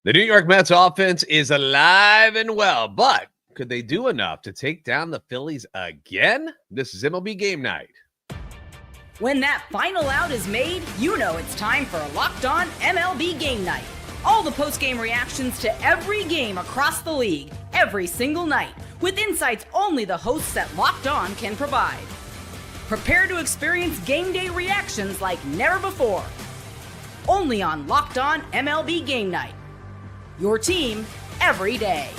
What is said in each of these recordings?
The New York Mets offense is alive and well, but could they do enough to take down the Phillies again? This is MLB Game Night. When that final out is made, you know it's time for Locked On MLB Game Night. All the post-game reactions to every game across the league, every single night, with insights only the hosts at Locked On can provide. Prepare to experience game day reactions like never before. Only on Locked On MLB Game Night. Your team every day.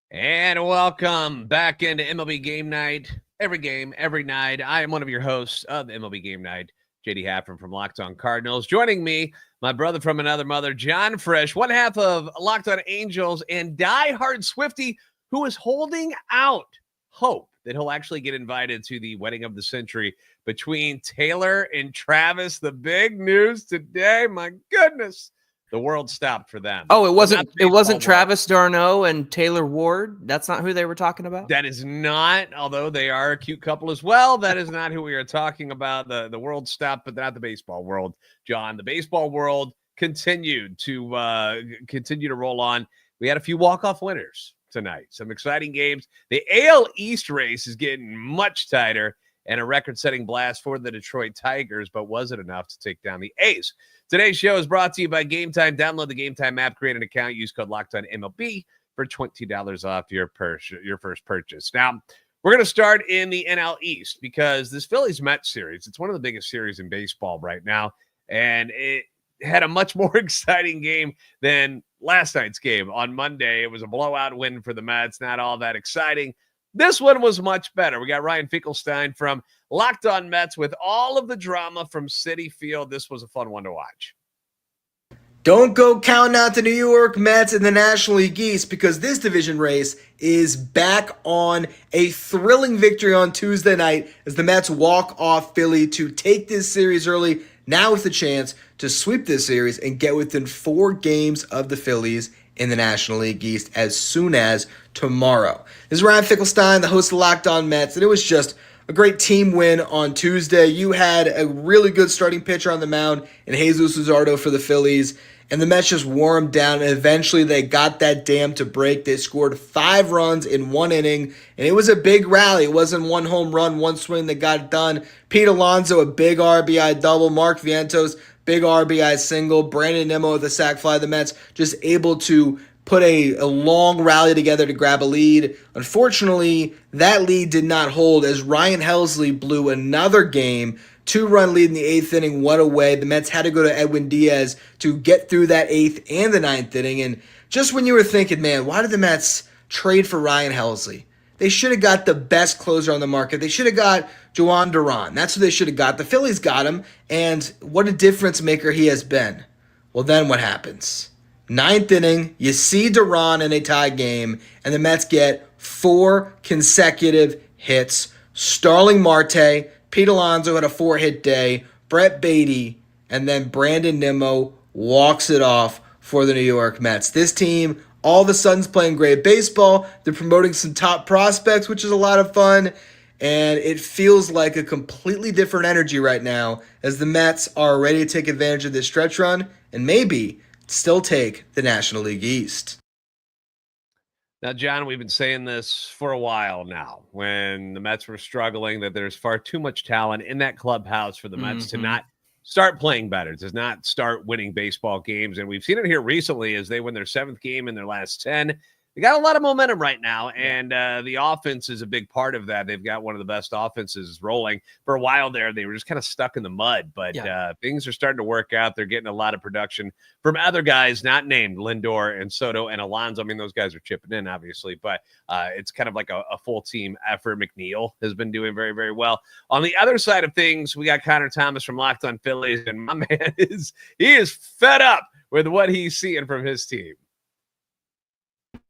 And welcome back into MLB Game Night. Every game, every night. I am one of your hosts of MLB Game Night, JD Hafron from Locked On Cardinals. Joining me, my brother from another mother, Jon Frisch, one half of Locked On Angels, and diehard Swiftie, who is holding out hope that he'll actually get invited to the wedding of the century between Taylor and Travis. The big news today, my goodness, the world stopped for them. Oh, it wasn't Travis d'Arnaud and Taylor Ward. That's not who they were talking about. That is not, although they are a cute couple as well. That is not who we are talking about. The world stopped, but not the baseball world, John. The baseball world continued to roll on. We had a few walk-off winners tonight. Some exciting games. The AL East race is getting much tighter, and a record-setting blast for the Detroit Tigers, but was it enough to take down the A's? Today's show is brought to you by Gametime. Download the Gametime app, create an account, use code LOCKEDONMLB for $20 off your first purchase. Now, we're going to start in the NL East because this Phillies-Mets series, it's one of the biggest series in baseball right now, and it had a much more exciting game than last night's game. On Monday, it was a blowout win for the Mets, not all that exciting. This one was much better. We got Ryan Finkelstein from Locked On Mets with all of the drama from Citi Field. This was a fun one to watch. Don't go counting out the New York Mets in the National League East because this division race is back on a thrilling victory on Tuesday night as the Mets walk off Philly to take this series early, now with the chance to sweep this series and get within 4 games of the Phillies in the National League East as soon as tomorrow. This is Ryan Finkelstein, the host of Locked On Mets, and it was just a great team win on Tuesday. You had a really good starting pitcher on the mound in Jesus Luzardo for the Phillies, and the Mets just wore him down, and eventually they got that dam to break. They scored 5 runs in 1 inning, and it was a big rally. It wasn't 1 home run, 1 swing that got it done. Pete Alonso, a big RBI double. Mark Vientos, big RBI single. Brandon Nimmo with a sac fly. The Mets just able to put a long rally together to grab a lead. Unfortunately, that lead did not hold as Ryan Helsley blew another game. 2-run lead in the 8th inning, 1 away. The Mets had to go to Edwin Diaz to get through that 8th and the 9th inning. And just when you were thinking, man, why did the Mets trade for Ryan Helsley? They should have got the best closer on the market. They should have got Joan Duran. That's who they should have got. The Phillies got him, and what a difference maker he has been. Well, then what happens? 9th inning, you see Duran in a tie game, and the Mets get 4 consecutive hits. Starling Marte, Pete Alonso had a 4-hit day, Brett Beatty, and then Brandon Nimmo walks it off for the New York Mets. This team all of a sudden is playing great baseball. They're promoting some top prospects, which is a lot of fun, and it feels like a completely different energy right now as the Mets are ready to take advantage of this stretch run and maybe still take the National League East. Now, John, we've been saying this for a while now when the Mets were struggling, that there's far too much talent in that clubhouse for the Mets to not start playing better, to not start winning baseball games. And we've seen it here recently as they win their 7th game in their last 10. They got a lot of momentum right now, and the offense is a big part of that. They've got one of the best offenses rolling. For a while there, they were just kind of stuck in the mud, but things are starting to work out. They're getting a lot of production from other guys not named, Lindor and Soto and Alonso. I mean, those guys are chipping in, obviously, but it's kind of like a full team effort. McNeil has been doing very, very well. On the other side of things, we got Connor Thomas from Locked On Phillies, and my man is fed up with what he's seeing from his team.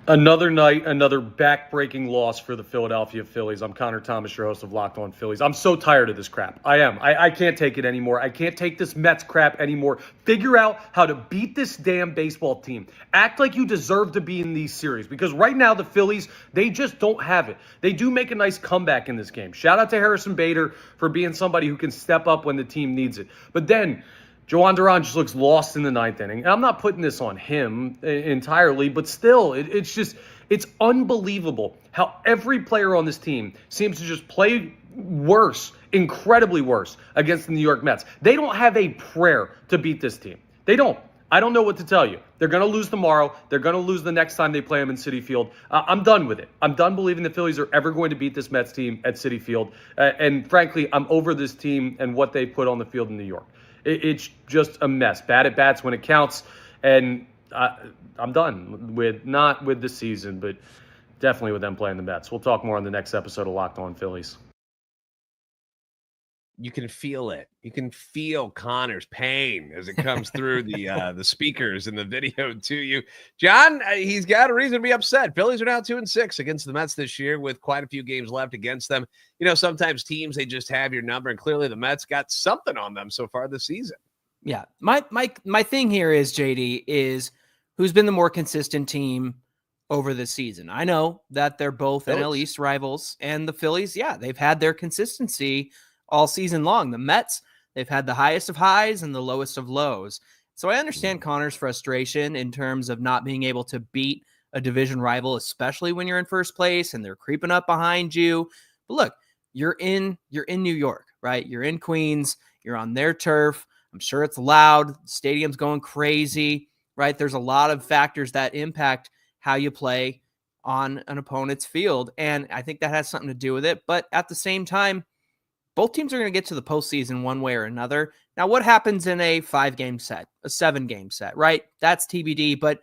Another night, another back-breaking loss for the Philadelphia Phillies. I'm Connor Thomas, your host of Locked On Phillies. I'm so tired of this crap. I am. I can't take it anymore. I can't take this Mets crap anymore. Figure out how to beat this damn baseball team. Act like you deserve to be in these series because right now the Phillies, they just don't have it. They do make a nice comeback in this game. Shout out to Harrison Bader for being somebody who can step up when the team needs it. But then Joan Duran just looks lost in the ninth inning. And I'm not putting this on him entirely, but still, it's unbelievable how every player on this team seems to just play worse, incredibly worse, against the New York Mets. They don't have a prayer to beat this team. They don't. I don't know what to tell you. They're going to lose tomorrow. They're going to lose the next time they play them in Citi Field. I'm done with it. I'm done believing the Phillies are ever going to beat this Mets team at Citi Field. And frankly, I'm over this team and what they put on the field in New York. It's just a mess. Bad at bats when it counts. And I'm done with, not with the season, but definitely with them playing the Mets. We'll talk more on the next episode of Locked On Phillies. You can feel it. You can feel Connor's pain as it comes through the speakers in the video to you. John, he's got a reason to be upset. Phillies are now 2-6 against the Mets this year with quite a few games left against them. You know, sometimes teams, they just have your number, and clearly the Mets got something on them so far this season. Yeah. My thing here is, JD, is who's been the more consistent team over this season. I know that they're both Phillies. NL East rivals, and the Phillies, yeah, they've had their consistency all season long. The Mets, they've had the highest of highs and the lowest of lows. So I understand Connor's frustration in terms of not being able to beat a division rival, especially when you're in first place and they're creeping up behind you. But look, you're in New York, right? You're in Queens, you're on their turf. I'm sure it's loud. The stadium's going crazy, right? There's a lot of factors that impact how you play on an opponent's field. And I think that has something to do with it. But at the same time, both teams are going to get to the postseason one way or another. Now, what happens in a 5-game set, a 7-game set, right? That's TBD, but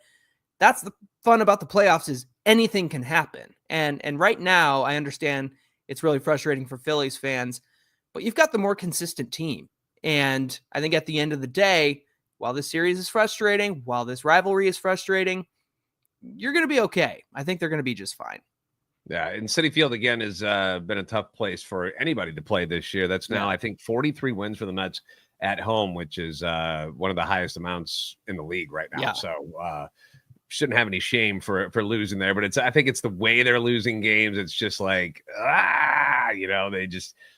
that's the fun about the playoffs is anything can happen. And right now, I understand it's really frustrating for Phillies fans, but you've got the more consistent team. And I think at the end of the day, while this series is frustrating, while this rivalry is frustrating, you're going to be okay. I think they're going to be just fine. Yeah, and Citi Field, again, has been a tough place for anybody to play this year. That's now, I think, 43 wins for the Mets at home, which is one of the highest amounts in the league right now. Yeah. So shouldn't have any shame for losing there. But I think it's the way they're losing games. It's just like,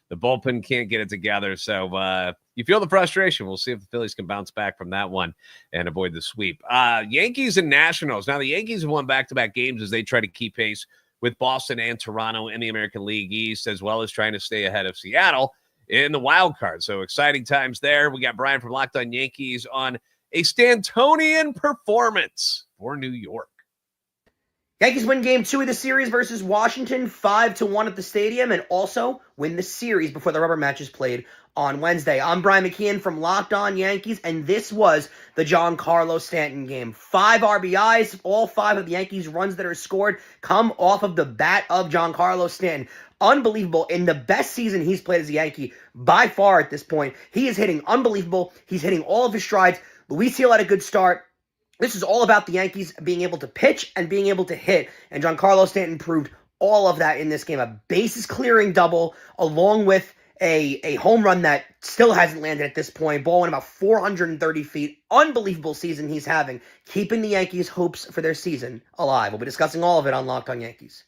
the bullpen can't get it together. So you feel the frustration. We'll see if the Phillies can bounce back from that one and avoid the sweep. Yankees and Nationals. Now, the Yankees have won back-to-back games as they try to keep pace with Boston and Toronto in the American League East, as well as trying to stay ahead of Seattle in the wild card. So exciting times there. We got Brian from Locked On Yankees on a Stantonian performance for New York. Yankees win Game 2 of the series versus Washington 5-1 at the stadium, and also win the series before the rubber match is played on Wednesday. I'm Brian McKeon from Locked On Yankees, and this was the Giancarlo Stanton game. 5 RBIs, all 5 of the Yankees' runs that are scored come off of the bat of Giancarlo Stanton. Unbelievable. In the best season he's played as a Yankee by far at this point. He is hitting unbelievable. He's hitting all of his strides. Luis Gil had a good start. This is all about the Yankees being able to pitch and being able to hit, and Giancarlo Stanton proved all of that in this game. A bases-clearing double, along with a home run that still hasn't landed at this point. Ball went about 430 feet. Unbelievable season he's having, keeping the Yankees' hopes for their season alive. We'll be discussing all of it on Locked On Yankees.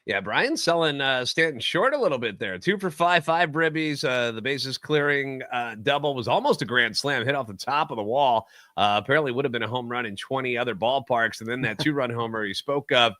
Yeah, Brian's selling Stanton short a little bit there. 2 for 5 ribbies. The bases clearing double was almost a grand slam, hit off the top of the wall. Apparently would have been a home run in 20 other ballparks. And then that 2-run homer you spoke of,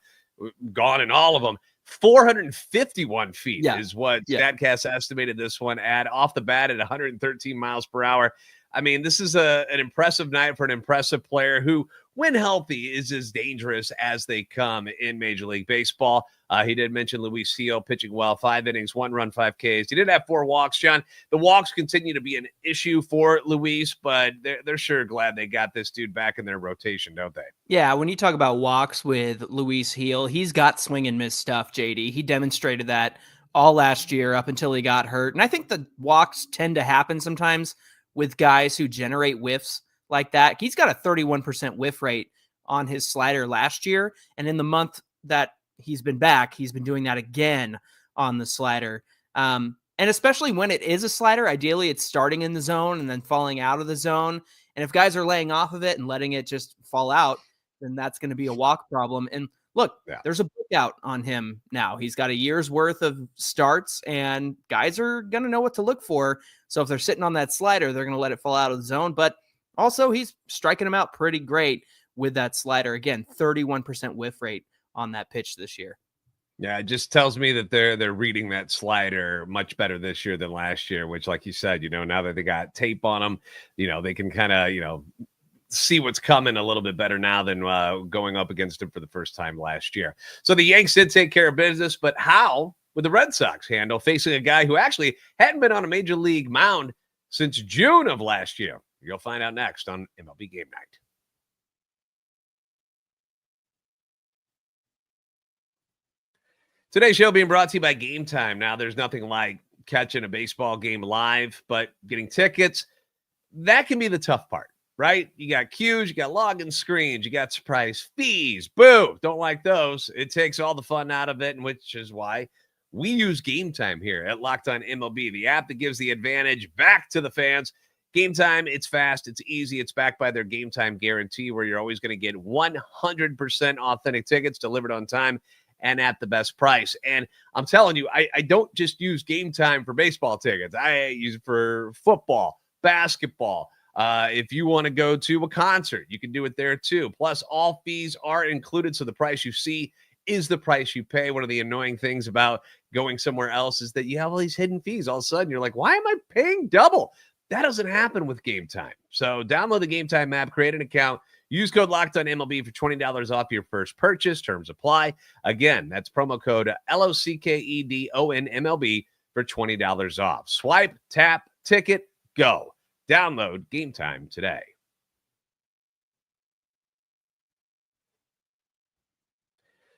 gone in all of them. 451 feet is what StatCast estimated this one at, off the bat at 113 miles per hour. I mean, this is an impressive night for an impressive player who, when healthy, is as dangerous as they come in Major League Baseball. He did mention Luis Gil pitching well, 5 innings, 1 run, 5 Ks. He did have 4 walks, John. The walks continue to be an issue for Luis, but they're sure glad they got this dude back in their rotation, don't they? Yeah, when you talk about walks with Luis Gil, he's got swing and miss stuff, JD. He demonstrated that all last year up until he got hurt. And I think the walks tend to happen sometimes with guys who generate whiffs like that. He's got a 31% whiff rate on his slider last year. And in the month that he's been back, he's been doing that again on the slider. And especially when it is a slider, ideally it's starting in the zone and then falling out of the zone. And if guys are laying off of it and letting it just fall out, then that's going to be a walk problem. And look, there's a book out on him now. He's got a year's worth of starts, and guys are going to know what to look for. So if they're sitting on that slider, they're going to let it fall out of the zone. But also, he's striking them out pretty great with that slider. Again, 31% whiff rate on that pitch this year. Yeah, it just tells me that they're reading that slider much better this year than last year, which, like you said, now that they got tape on them, they can kind of, see what's coming a little bit better now than going up against him for the first time last year. So the Yanks did take care of business, but how would the Red Sox handle facing a guy who actually hadn't been on a major league mound since June of last year? You'll find out next on MLB Game Night. Today's show being brought to you by Gametime. Now, there's nothing like catching a baseball game live, but getting tickets, that can be the tough part, right? You got queues, you got login screens, you got surprise fees. Boo! Don't like those. It takes all the fun out of it, and which is why we use Gametime here at Locked On MLB, the app that gives the advantage back to the fans. Gametime, it's fast, it's easy, it's backed by their Gametime guarantee, where you're always going to get 100% authentic tickets delivered on time and at the best price. And I'm telling you, I don't just use Gametime for baseball tickets. I use it for football, basketball. If you want to go to a concert, you can do it there too. Plus, all fees are included, so the price you see is the price you pay. One of the annoying things about going somewhere else is that you have all these hidden fees. All of a sudden, you're like, why am I paying double? That doesn't happen with Gametime. So download the Gametime app, create an account, use code LOCKEDONMLB for $20 off your first purchase. Terms apply. Again, that's promo code LOCKEDONMLB for $20 off. Swipe, tap, ticket, go. Download Gametime today.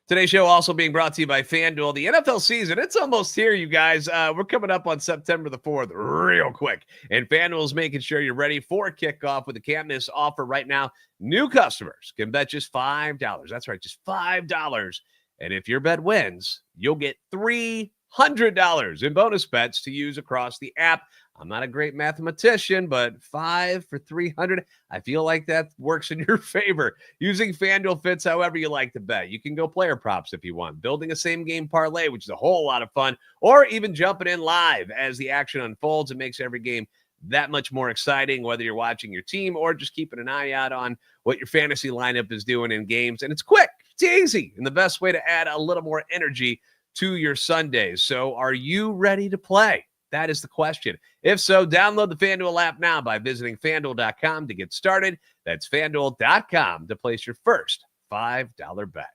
Today's show also being brought to you by FanDuel. The NFL season, it's almost here, you guys. We're coming up on September the 4th real quick. And FanDuel is making sure you're ready for kickoff with a can't-miss offer right now. New customers can bet just $5. That's right, just $5. And if your bet wins, you'll get $300 in bonus bets to use across the app. I'm not a great mathematician, but 5 for 300, I feel like that works in your favor. Using FanDuel fits however you like to bet. You can go player props if you want, building a same-game parlay, which is a whole lot of fun, or even jumping in live as the action unfolds. It makes every game that much more exciting, whether you're watching your team or just keeping an eye out on what your fantasy lineup is doing in games. And it's quick, it's easy, and the best way to add a little more energy to your Sundays. So are you ready to play? That is the question. If so, download the FanDuel app now by visiting FanDuel.com to get started. That's FanDuel.com to place your first $5 bet.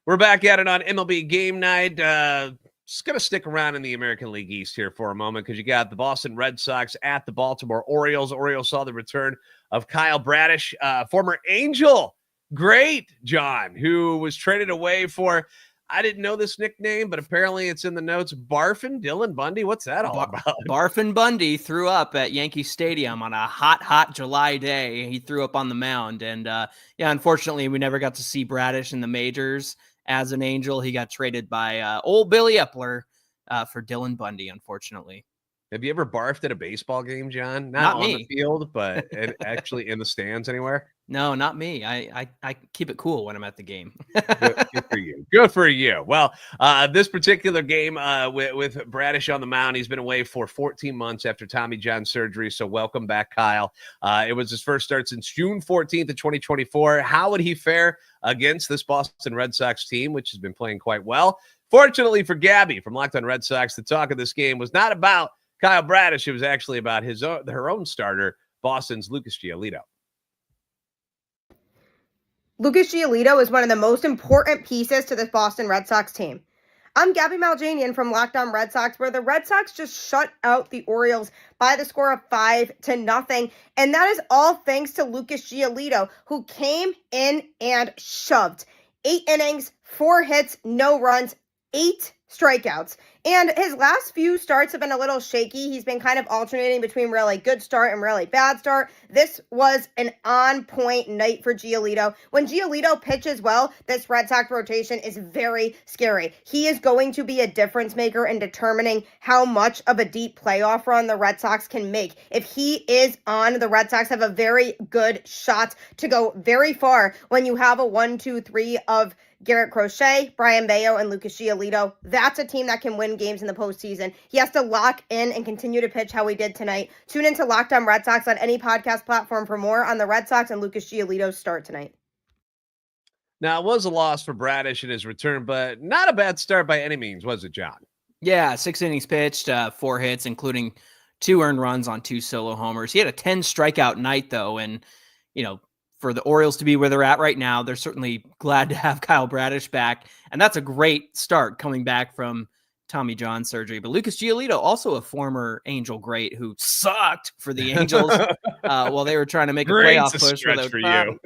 We're back at it on MLB Game Night. Just going to stick around in the American League East here for a moment because you got the Boston Red Sox at the Baltimore Orioles. Orioles saw the return of Kyle Bradish, former Angel. Great, John, who was traded away for, I didn't know this nickname, but apparently it's in the notes, Barfin Dylan Bundy. What's that all about? Barfin Bundy threw up at Yankee Stadium on a hot July day. He threw up on the mound. And unfortunately, we never got to see Bradish in the majors as an Angel. He got traded by old Billy Epler for Dylan Bundy, unfortunately. Have you ever barfed at a baseball game, John? Not on the field, but actually in the stands anywhere? No, not me. I keep it cool when I'm at the game. Good for you. Good for you. Well, this particular game with Bradish on the mound, he's been away for 14 months after Tommy John surgery. So welcome back, Kyle. It was his first start since June 14th of 2024. How would he fare against this Boston Red Sox team, which has been playing quite well? Fortunately for Gabby from Locked On Red Sox, the talk of this game was not about Kyle Bradish. It was actually about her own starter, Boston's Lucas Giolito. Lucas Giolito is one of the most important pieces to this Boston Red Sox team. I'm Gabby Maljanian from Locked On Red Sox, where the Red Sox just shut out the Orioles by the score of 5-0. And that is all thanks to Lucas Giolito, who came in and shoved. 8 innings, 4 hits, no runs, 8 strikeouts. And his last few starts have been a little shaky. He's been kind of alternating between really good start and really bad start. This was an on-point night for Giolito. When Giolito pitches well, this Red Sox rotation is very scary. He is going to be a difference maker in determining how much of a deep playoff run the Red Sox can make. If he is on, the Red Sox have a very good shot to go very far when you have a 1-2-3 of Garrett Crochet, Brian Bayo, and Lucas Giolito. That's a team that can win games in the postseason. He has to lock in and continue to pitch how he did tonight. Tune into Locked On Red Sox on any podcast platform for more on the Red Sox and Lucas Giolito's start tonight. Now, it was a loss for Bradish in his return, but not a bad start by any means, was it, John? Yeah, 6 innings pitched, 4 hits, including 2 earned runs on 2 solo homers. He had a 10 strikeout night, though, and, for the Orioles to be where they're at right now, they're certainly glad to have Kyle Bradish back. And that's a great start coming back from Tommy John surgery. But Lucas Giolito, also a former Angel great who sucked for the Angels while they were trying to make a playoff push. For you.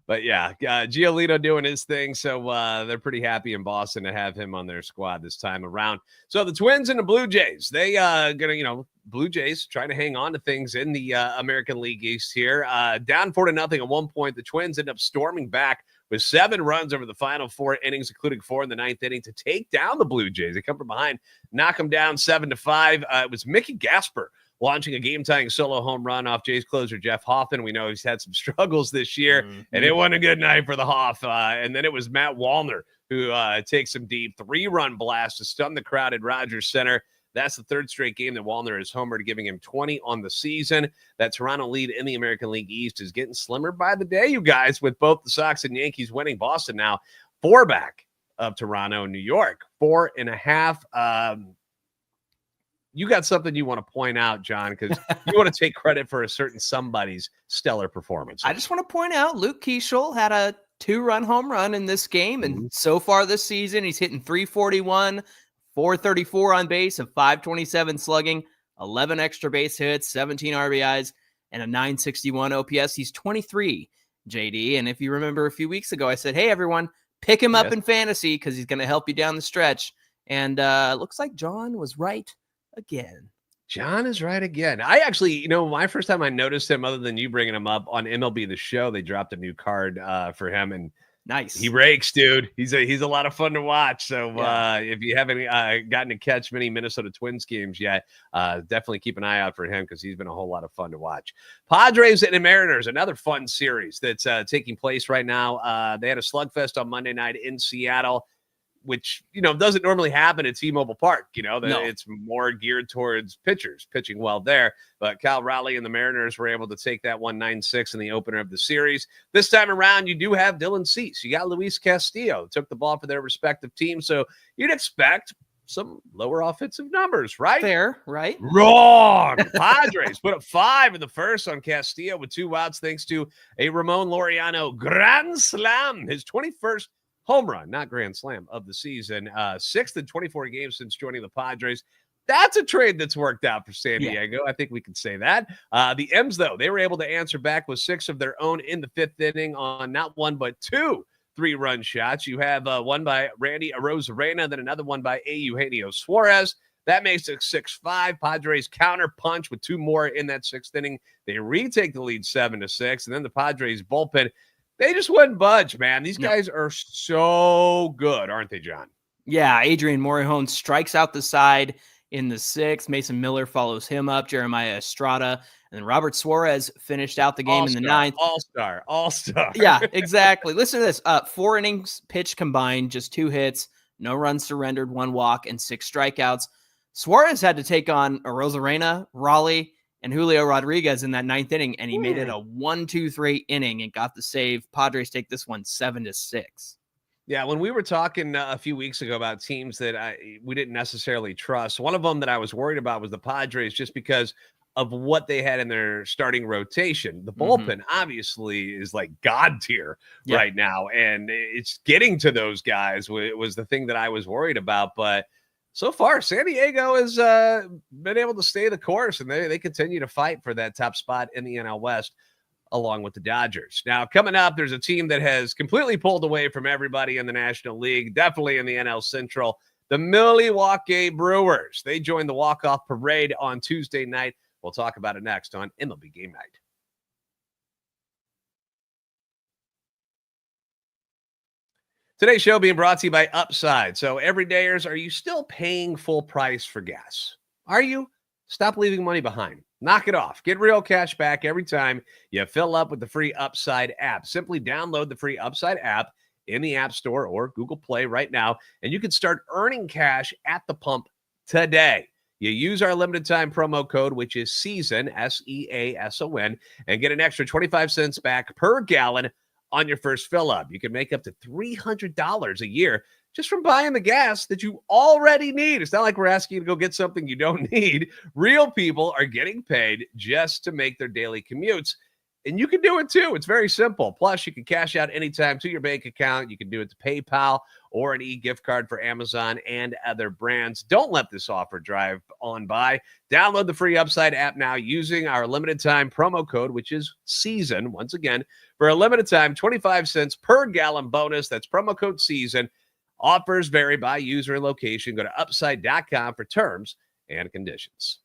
But yeah, Giolito doing his thing. So they're pretty happy in Boston to have him on their squad this time around. So the Twins and the Blue Jays, they Blue Jays trying to hang on to things in the American League East here. Down 4-0 at one point. The Twins end up storming back with 7 runs over the final 4 innings, including 4 in the 9th inning, to take down the Blue Jays. They come from behind, knock them down 7-5. It was Mickey Gasper launching a game-tying solo home run off Jays closer Jeff Hoffman. We know he's had some struggles this year, and it wasn't a good night for the Hoff. And then it was Matt Wallner who takes some deep 3-run blast to stun the crowd at Rogers Center. That's the 3rd straight game that Wallner has homered, giving him 20 on the season. That Toronto lead in the American League East is getting slimmer by the day, you guys, with both the Sox and Yankees winning. Boston now 4 back of Toronto and New York, 4.5. You got something you want to point out, John, because you want to take credit for a certain somebody's stellar performance. I just want to point out Luke Keeschel had a 2-run home run in this game, and so far this season, he's hitting .341, .434 on base, of .527 slugging, 11 extra base hits, 17 RBIs, and a .961 OPS. He's 23, JD, and if you remember a few weeks ago, I said, hey, everyone, pick him up in fantasy because he's going to help you down the stretch, and looks like John was right again. John is right again. I actually, my first time I noticed him, other than you bringing him up on MLB The Show, they dropped a new card for him, and nice. He rakes, dude. He's a lot of fun to watch. So if you haven't gotten to catch many Minnesota Twins games yet, definitely keep an eye out for him because he's been a whole lot of fun to watch. Padres and the Mariners, another fun series that's taking place right now. They had a slugfest on Monday night in Seattle, which, doesn't normally happen at T-Mobile Park. It's more geared towards pitchers pitching well there. But Cal Raleigh and the Mariners were able to take that 9-6 in the opener of the series. This time around, you do have Dylan Cease. You got Luis Castillo, took the ball for their respective teams. So you'd expect some lower offensive numbers, right? Fair, right? Wrong. Padres put up 5 in the first on Castillo with 2 outs thanks to a Ramon Laureano grand slam, his 21st home run, not grand slam, of the season. 6th in 24 games since joining the Padres. That's a trade that's worked out for San Diego. I think we can say that. The M's, though, they were able to answer back with 6 of their own in the 5th inning on not 1 but 2 3-run shots. You have one by Randy Arozarena, then another one by Eugenio Suarez. That makes it 6-5. Padres counter punch with 2 more in that 6th inning. They retake the lead 7-6, and then the Padres bullpen, they just wouldn't budge, man. These guys are so good, aren't they, John? Yeah, Adrian Morejon strikes out the side in the 6th. Mason Miller follows him up. Jeremiah Estrada. And then Robert Suarez finished out the game in the 9th. All-star. Yeah, exactly. Listen to this. 4 innings pitched combined, just 2 hits, no runs surrendered, 1 walk, and 6 strikeouts. Suarez had to take on Arozarena, Raleigh, and Julio Rodriguez in that 9th inning, and he made it a 1-2-3 inning and got the save. Padres take this one 7-6. Yeah, when we were talking a few weeks ago about teams that we didn't necessarily trust, one of them that I was worried about was the Padres just because of what they had in their starting rotation. The bullpen obviously is like God tier right now, and it's getting to those guys was the thing that I was worried about, but so far, San Diego has been able to stay the course, and they continue to fight for that top spot in the NL West. along with the Dodgers. Now, coming up, there's a team that has completely pulled away from everybody in the National League, definitely in the NL Central, the Milwaukee Brewers. They joined the walk-off parade on Tuesday night. We'll talk about it next on MLB Game Night. Today's show being brought to you by Upside. So, everydayers, are you still paying full price for gas? Are you? Stop leaving money behind. Knock it off. Get real cash back every time you fill up with the free Upside app. Simply download the free Upside app in the App Store or Google Play right now, and you can start earning cash at the pump today. You use our limited time promo code, which is SEASON, SEASON, and get an extra 25 cents back per gallon on your first fill up. You can make up to $300 a year just from buying the gas that you already need. It's not like we're asking you to go get something you don't need. Real people are getting paid just to make their daily commutes. And you can do it too. It's very simple. Plus, you can cash out anytime to your bank account. You can do it to PayPal or an e-gift card for Amazon and other brands. Don't let this offer drive on by. Download the free Upside app now using our limited time promo code, which is SEASON. Once again, for a limited time, 25 cents per gallon bonus. That's promo code SEASON. Offers vary by user and location. Go to upside.com for terms and conditions.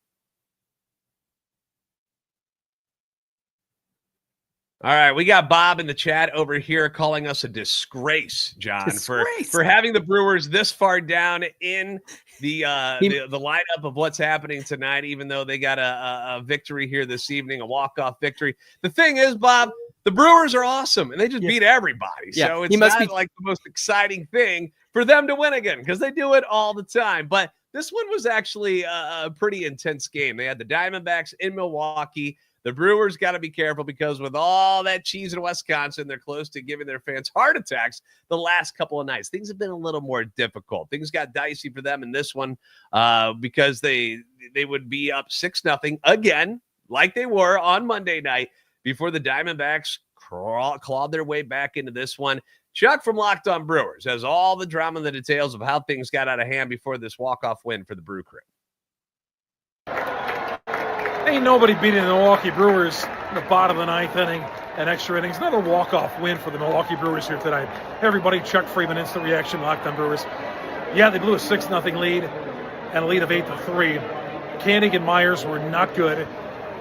All right, we got Bob in the chat over here calling us a disgrace, John, for having the Brewers this far down in the lineup of what's happening tonight, even though they got a victory here this evening, a walk-off victory. The thing is, Bob, the Brewers are awesome, and they just beat everybody. Yeah. So it's not like the most exciting thing for them to win again because they do it all the time. But this one was actually a pretty intense game. They had the Diamondbacks in Milwaukee. The Brewers got to be careful because with all that cheese in Wisconsin, they're close to giving their fans heart attacks the last couple of nights. Things have been a little more difficult. Things got dicey for them in this one because they would be up 6-0 again, like they were on Monday night before the Diamondbacks clawed their way back into this one. Chuck from Locked On Brewers has all the drama and the details of how things got out of hand before this walk-off win for the Brew Crew. Ain't nobody beating the Milwaukee Brewers in the bottom of the ninth inning and extra innings. Another walk-off win for the Milwaukee Brewers here tonight. Everybody, Chuck Freeman, instant reaction, Locked On Brewers. Yeah, they blew a 6-0 lead and a lead of 8-3. Koenig and Myers were not good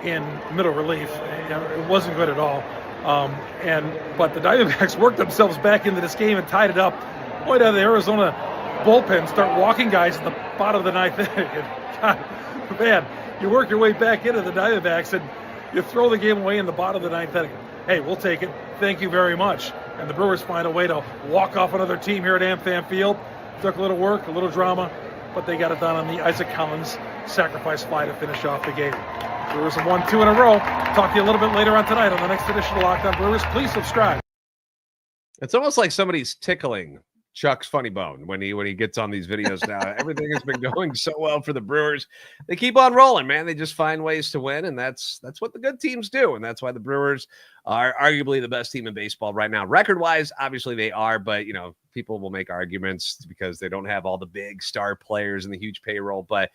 in middle relief. It wasn't good at all. But the Diamondbacks worked themselves back into this game and tied it up. Boy, did the Arizona bullpen start walking guys at the bottom of the ninth inning. God, man. You work your way back into the Diamondbacks and you throw the game away in the bottom of the ninth inning. Hey, we'll take it. Thank you very much. And the Brewers find a way to walk off another team here at AmFam Field. Took a little work, a little drama, but they got it done on the Isaac Collins sacrifice fly to finish off the game. Brewers have won 2 in a row. Talk to you a little bit later on tonight on the next edition of Locked On Brewers. Please subscribe. It's almost like somebody's tickling Chuck's funny bone when he gets on these videos now. Everything has been going so well for the Brewers. They keep on rolling, man. They just find ways to win, and that's what the good teams do, and that's why the Brewers are arguably the best team in baseball right now. Record-wise, obviously they are, but, people will make arguments because they don't have all the big star players and the huge payroll, but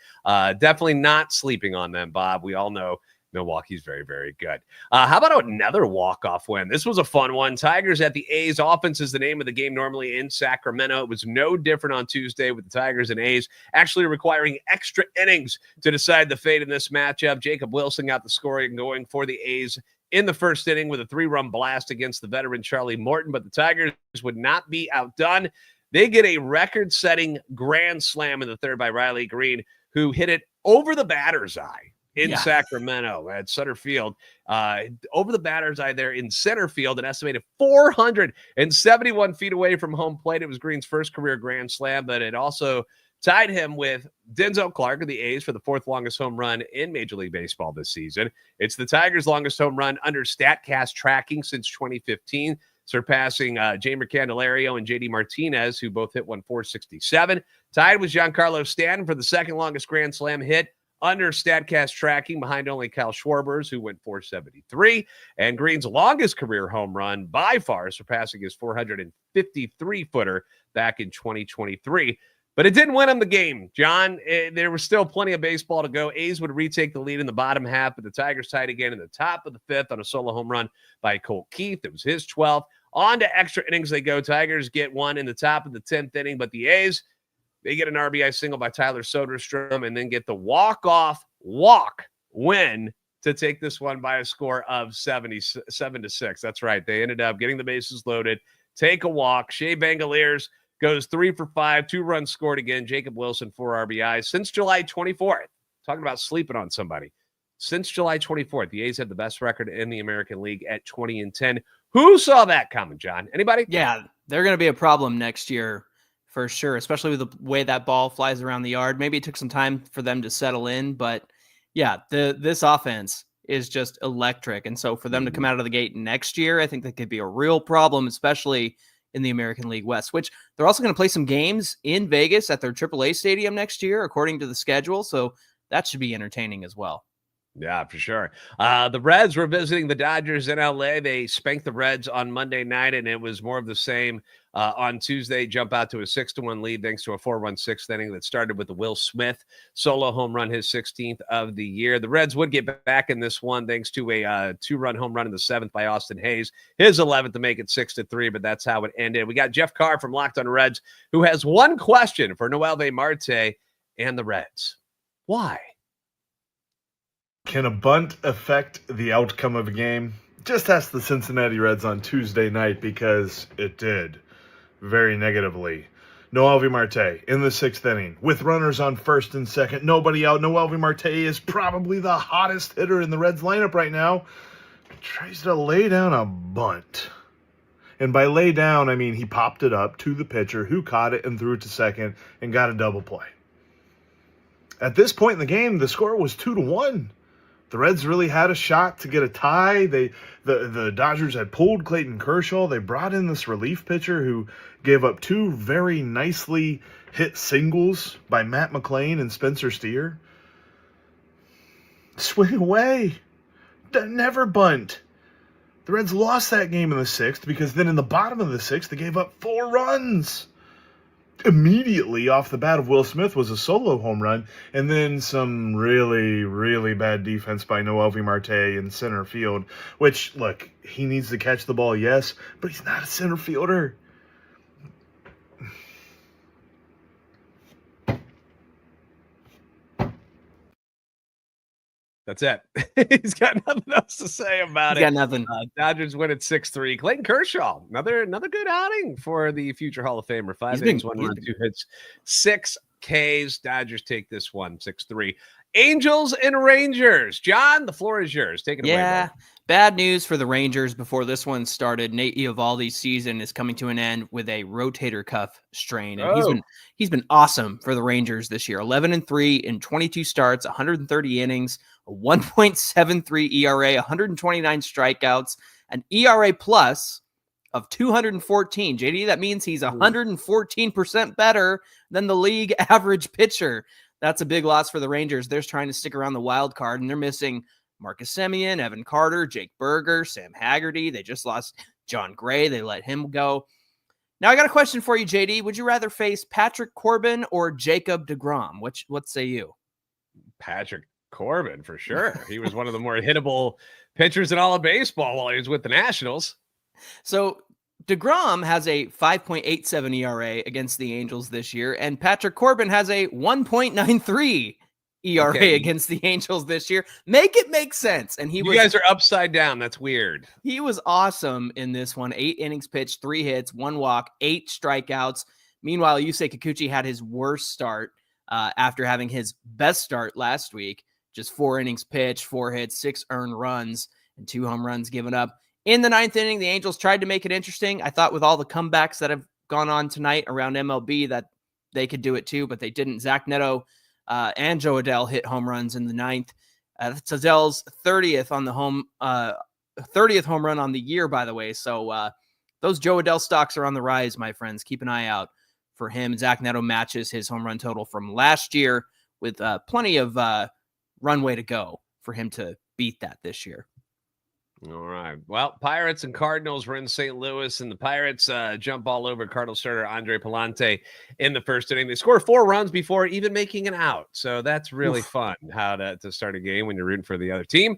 definitely not sleeping on them, Bob. We all know Milwaukee's very, very good. How about another walk-off win? This was a fun one. Tigers at the A's. Offense is the name of the game normally in Sacramento. It was no different on Tuesday with the Tigers and A's actually requiring extra innings to decide the fate in this matchup. Jacob Wilson got the scoring going for the A's in the first inning with a 3-run blast against the veteran Charlie Morton, but the Tigers would not be outdone. They get a record-setting grand slam in the third by Riley Green, who hit it over the batter's eye in Sacramento at center field, over the batter's eye there in center field, an estimated 471 feet away from home plate. It was Green's first career grand slam, but it also tied him with Denzel Clark of the A's for the 4th longest home run in Major League Baseball this season. It's the Tigers' longest home run under StatCast tracking since 2015, surpassing Jamer Candelario and J.D. Martinez, who both hit 467. Tied with Giancarlo Stanton for the 2nd longest grand slam hit under StatCast tracking, behind only Kyle Schwarber's, who went 473, and Green's longest career home run by far, surpassing his 453-footer back in 2023. But it didn't win them the game, John. There was still plenty of baseball to go. A's would retake the lead in the bottom half, but the Tigers tied again in the top of the fifth on a solo home run by Colt Keith. It was his 12th. On to extra innings they go. Tigers get one in the top of the 10th inning, but the A's, they get an RBI single by Tyler Soderstrom and then get the walk win to take this one by a score of 7-6. That's right. They ended up getting the bases loaded, take a walk. Shea Bangaliers goes 3 for 5, 2 runs scored again. Jacob Wilson, 4 RBIs. Since July 24th, talking about sleeping on somebody. Since July 24th, the A's have the best record in the American League at 20-10. Who saw that coming, John? Anybody? Yeah, they're going to be a problem next year for sure, especially with the way that ball flies around the yard. Maybe it took some time for them to settle in, but yeah, this offense is just electric. And so for them to come out of the gate next year, I think that could be a real problem, especially in the American League West, which they're also going to play some games in Vegas at their AAA stadium next year, according to the schedule. So that should be entertaining as well. Yeah, for sure. The Reds were visiting the Dodgers in LA. They spanked the Reds on Monday night, and it was more of the same on Tuesday. Jump out to a 6-1 lead thanks to a 4-1 6th inning that started with the Will Smith solo home run, his 16th of the year. The Reds would get back in this one thanks to a 2-run home run in the 7th by Austin Hayes, his 11th to make it 6-3, but that's how it ended. We got Jeff Carr from Locked on Reds, who has one question for Noelvi Marte and the Reds. Why? Can a bunt affect the outcome of a game? Just ask the Cincinnati Reds on Tuesday night, because it did. Very negatively. Noelvi Marte in the 6th inning with runners on first and second, nobody out. Noelvi Marte is probably the hottest hitter in the Reds lineup right now. He tries to lay down a bunt. And by lay down, I mean he popped it up to the pitcher, who caught it and threw it to second and got a double play. At this point in the game, the score was 2-1. The Reds really had a shot to get a tie. The Dodgers had pulled Clayton Kershaw. They brought in this relief pitcher who gave up 2 very nicely hit singles by Matt McClain and Spencer Steer. Swing away. Never bunt. The Reds lost that game in the 6th because then in the bottom of the 6th, they gave up 4 runs. Immediately off the bat of Will Smith was a solo home run, and then some really, really bad defense by Noelvi Marte in center field, which, look, he needs to catch the ball, yes, but he's not a center fielder. That's it. He's got nothing else to say about it. Got nothing. Dodgers win at 6-3. Clayton Kershaw, another good outing for the future Hall of Famer. 5 innings, 1 run, 2 hits, 6 Ks. Dodgers take this one 6-3. Angels and Rangers. John, the floor is yours. Take it away. Yeah, bad news for the Rangers before this one started. Nate Eovaldi's season is coming to an end with a rotator cuff strain, and he's been awesome for the Rangers this year. 11-3 in 22 starts, 130 innings, a 1.73 ERA, 129 strikeouts, an ERA plus of 214. JD, that means he's 114% better than the league average pitcher. That's a big loss for the Rangers. They're trying to stick around the wild card, and they're missing Marcus Semien, Evan Carter, Jake Berger, Sam Haggerty. They just lost John Gray. They let him go. Now, I got a question for you, JD. Would you rather face Patrick Corbin or Jacob deGrom? What say you? Patrick Corbin, for sure. He was one of the more hittable pitchers in all of baseball while he was with the Nationals. So deGrom has a 5.87 ERA against the Angels this year, and Patrick Corbin has a 1.93 ERA against the Angels this year. Make it make sense. And you guys are upside down. That's weird. He was awesome in this one. 8 innings pitched, 3 hits, 1 walk, 8 strikeouts. Meanwhile, Yusei Kikuchi had his worst start after having his best start last week. Just 4 innings pitched, 4 hits, 6 earned runs, and 2 home runs given up. In the 9th inning, the Angels tried to make it interesting. I thought with all the comebacks that have gone on tonight around MLB that they could do it too, but they didn't. Zach Neto and Joe Adell hit home runs in the 9th. That's Adell's 30th on the 30th home run on the year, by the way. So those Joe Adell stocks are on the rise, my friends. Keep an eye out for him. Zach Neto matches his home run total from last year with plenty of runway to go for him to beat that this year. All right. Well, Pirates and Cardinals were in St. Louis, and the Pirates jump all over Cardinals starter Andre Palante in the first inning. They score 4 runs before even making an out. So that's really fun how to start a game when you're rooting for the other team.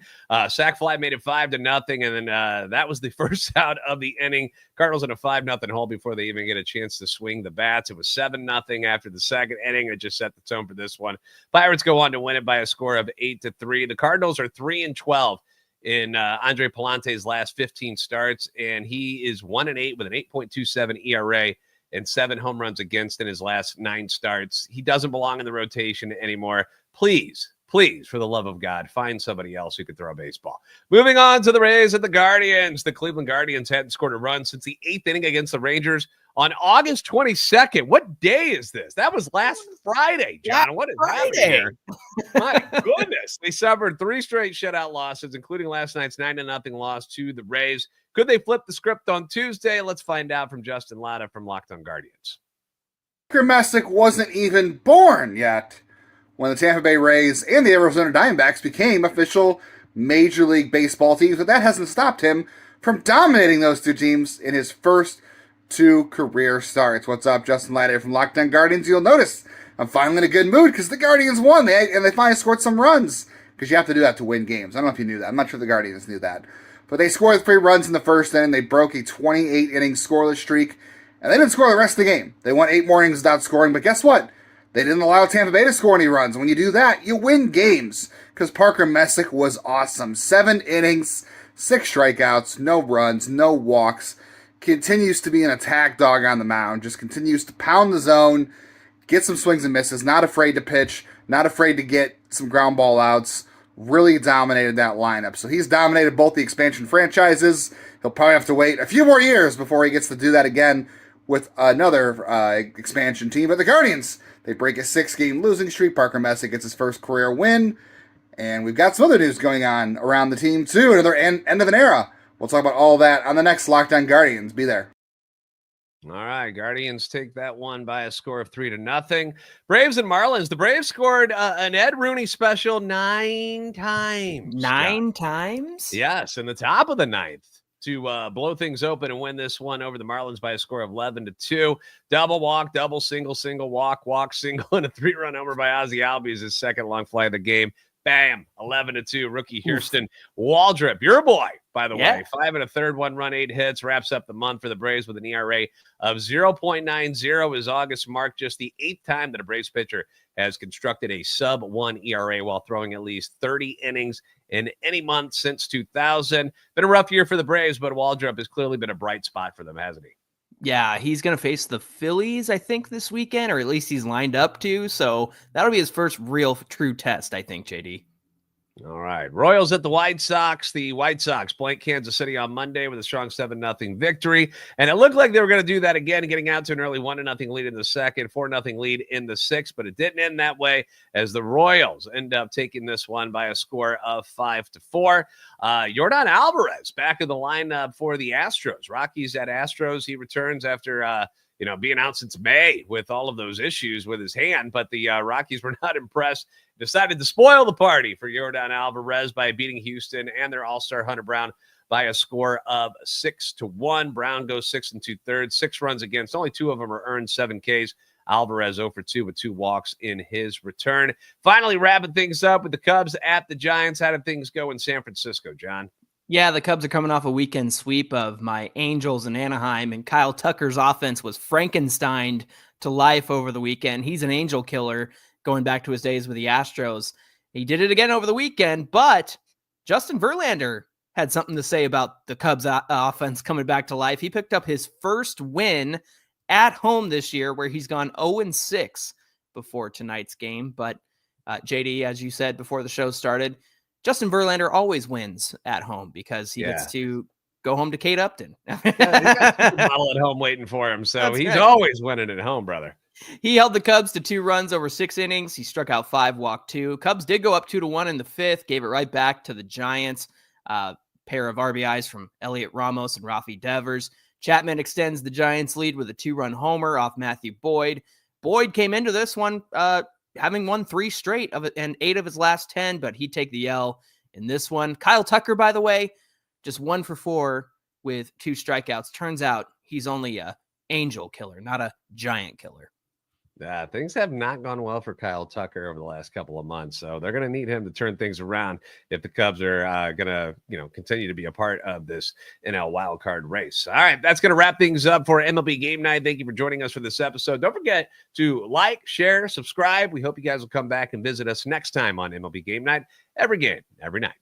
Sac fly made it 5-0, and then that was the first out of the inning. Cardinals in a 5-0 hole before they even get a chance to swing the bats. It was 7-0 after the second inning. It just set the tone for this one. Pirates go on to win it by a score of 8-3. The Cardinals are 3-12 in Andre Palante's last 15 starts, and he is 1-8 with an 8.27 ERA and 7 home runs against in his last 9 starts. He doesn't belong in the rotation anymore. Please, for the love of God, find somebody else who could throw a baseball. Moving on to the Rays and the Guardians. The Cleveland Guardians hadn't scored a run since the 8th inning against the Rangers on August 22nd. What day is this? That was last Friday, John. What is happening here? My goodness. They suffered 3 straight shutout losses, including last night's 9-0 loss to the Rays. Could they flip the script on Tuesday? Let's find out from Justin Latta from Locked On Guardians. Parker Messick wasn't even born yet when the Tampa Bay Rays and the Arizona Diamondbacks became official Major League Baseball teams, but that hasn't stopped him from dominating those 2 teams in his first 2 career starts. What's up, Justin Latta from Locked On Guardians? You'll notice I'm finally in a good mood because the Guardians won, and they finally scored some runs, because you have to do that to win games. I don't know if you knew that. I'm not sure the Guardians knew that. But they scored 3 runs in the first inning. They broke a 28-inning scoreless streak, and they didn't score the rest of the game. They won 8 more innings without scoring, but guess what? They didn't allow Tampa Bay to score any runs. When you do that, you win games, because Parker Messick was awesome. 7 innings, 6 strikeouts, no runs, no walks. Continues to be an attack dog on the mound. Just continues to pound the zone, get some swings and misses, not afraid to pitch, not afraid to get some ground ball outs. Really dominated that lineup. So he's dominated both the expansion franchises. He'll probably have to wait a few more years before he gets to do that again with another expansion team. But the Guardians, they break a 6-game losing streak. Parker Messick gets his first career win. And we've got some other news going on around the team, too. Another end of an era. We'll talk about all that on the next Locked On Guardians. Be there. All right, Guardians take that one by a score of 3-0. Braves and Marlins. The Braves scored an Ed Rooney special 9 times. 9 times? Yes, in the top of the 9th to blow things open and win this one over the Marlins by a score of 11-2. Double walk, double, single, walk, single, and a 3-run homer by Ozzie Albies, his second long fly of the game. Bam, 11-2. Rookie Houston Waldrop, your boy, by the way. 5 1/3, 1 run, 8 hits, wraps up the month for the Braves with an ERA of 0.90. His August mark, just the 8th time that a Braves pitcher has constructed a sub-1 ERA while throwing at least 30 innings in any month since 2000. Been a rough year for the Braves, but Waldrop has clearly been a bright spot for them, hasn't he? Yeah, he's going to face the Phillies, I think, this weekend, or at least he's lined up to. So that'll be his first real true test, I think, JD. All right. Royals at the White Sox. The White Sox blank Kansas City on Monday with a strong 7-0 victory. And it looked like they were going to do that again, getting out to an early 1-0 lead in the second, 4-0 lead in the sixth, but it didn't end that way as the Royals end up taking this one by a score of 5-4. Yordan Alvarez back in the lineup for the Astros. Rockies at Astros. He returns after being out since May with all of those issues with his hand, but the Rockies were not impressed. Decided to spoil the party for Yordan Alvarez by beating Houston and their all-star Hunter Brown by a score of 6-1. Brown goes 6 2/3, 6 runs against. Only 2 of them are earned, 7 Ks. Alvarez 0 for 2 with 2 walks in his return. Finally, wrapping things up with the Cubs at the Giants. How did things go in San Francisco, John? Yeah, the Cubs are coming off a weekend sweep of my Angels in Anaheim, and Kyle Tucker's offense was Frankensteined to life over the weekend. He's an angel killer going back to his days with the Astros. He did it again over the weekend, but Justin Verlander had something to say about the Cubs offense coming back to life. He picked up his first win at home this year, where he's gone 0-6 before tonight's game. But JD, as you said before the show started, Justin Verlander always wins at home because he gets to go home to Kate Upton. He's got a model at home waiting for him, so he's always winning at home, brother. He held the Cubs to 2 runs over 6 innings. He struck out 5, walked 2. Cubs did go up 2-1 in the 5th, gave it right back to the Giants. Pair of RBIs from Elliot Ramos and Rafi Devers. Chapman extends the Giants' lead with a 2-run homer off Matthew Boyd. Boyd came into this one having won 3 straight of it and 8 of his last 10, but he'd take the L in this one. Kyle Tucker, by the way, just 1 for 4 with 2 strikeouts. Turns out he's only a angel killer, not a giant killer. Yeah, things have not gone well for Kyle Tucker over the last couple of months, so they're going to need him to turn things around if the Cubs are going to, continue to be a part of this NL wildcard race. All right, that's going to wrap things up for MLB Game Night. Thank you for joining us for this episode. Don't forget to like, share, subscribe. We hope you guys will come back and visit us next time on MLB Game Night. Every game, every night.